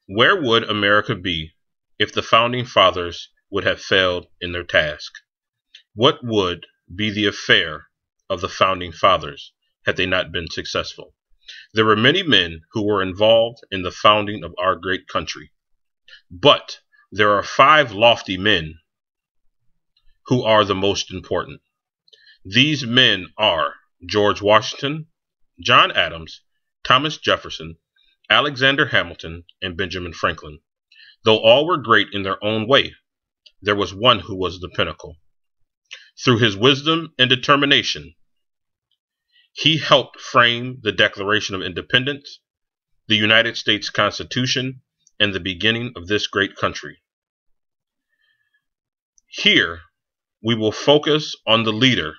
Where would America be if the founding fathers would have failed in their task? What would be the affair of the founding fathers had they not been successful? There were many men who were involved in the founding of our great country, but there are five lofty men who are the most important. These men are George Washington, John Adams, Thomas Jefferson, Alexander Hamilton, and Benjamin Franklin. Though all were great in their own way, there was one who was the pinnacle. Through his wisdom and determination, he helped frame the Declaration of Independence, the United States Constitution, and the beginning of this great country. Here, we will focus on the leader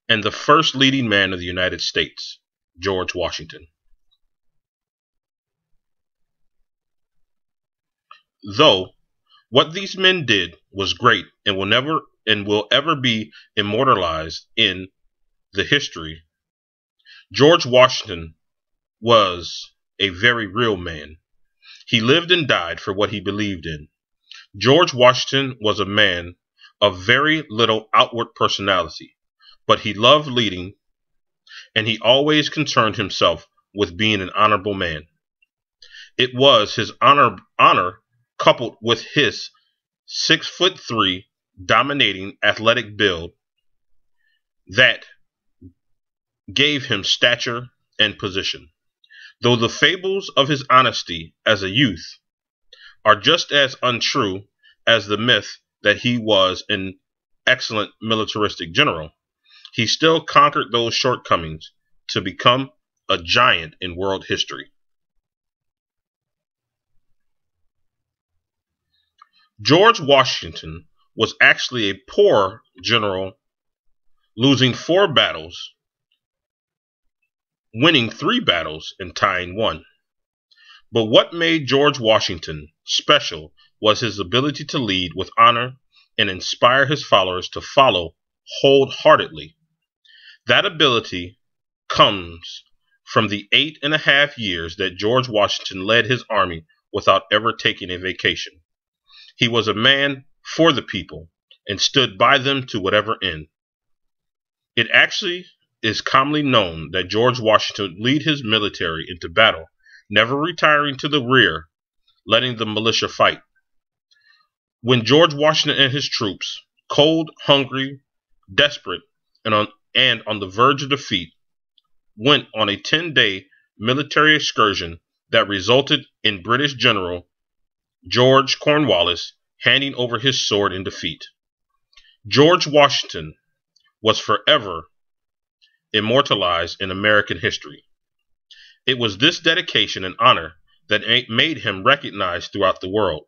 and the first leading man of the United States, George Washington. Though what these men did was great and will ever be immortalized in the history, George Washington was a very real man. He lived and died for what he believed in. George Washington was a man of very little outward personality, but he loved leading, and he always concerned himself with being an honorable man. It was his honor coupled with his 6'3" dominating athletic build that gave him stature and position. Though the fables of his honesty as a youth are just as untrue as the myth that he was an excellent militaristic general, he still conquered those shortcomings to become a giant in world history. George Washington was actually a poor general, losing 4 battles, winning 3 battles, and tying 1. But what made George Washington special was his ability to lead with honor and inspire his followers to follow wholeheartedly. That ability comes from the 8.5 years that George Washington led his army without ever taking a vacation. He was a man for the people and stood by them to whatever end. It actually is commonly known that George Washington led his military into battle, never retiring to the rear, letting the militia fight. When George Washington and his troops, cold, hungry, desperate, and on the verge of defeat, went on a 10-day military excursion that resulted in British General George Cornwallis handing over his sword in defeat. George Washington was forever immortalized in American history. It was this dedication and honor that made him recognized throughout the world.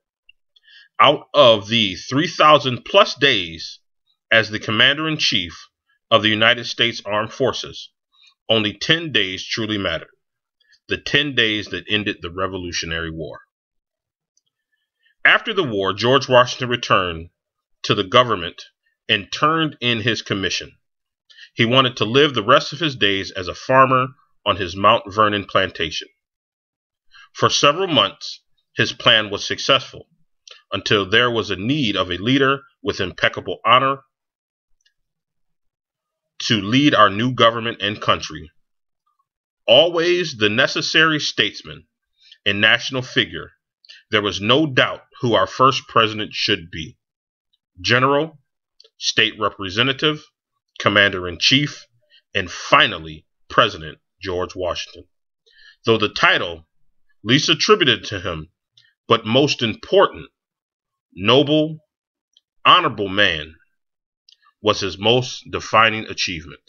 Out of the 3,000 plus days as the Commander-in-Chief of the United States Armed Forces, only 10 days truly mattered. The 10 days that ended the Revolutionary War. After the war, George Washington returned to the government and turned in his commission. He wanted to live the rest of his days as a farmer on his Mount Vernon plantation. For several months, his plan was successful until there was a need of a leader with impeccable honor to lead our new government and country. Always the necessary statesman and national figure, there was no doubt who our first president should be. General, state representative, commander-in-chief, and finally, President George Washington. Though the title least attributed to him, but most important, noble, honorable man, was his most defining achievement.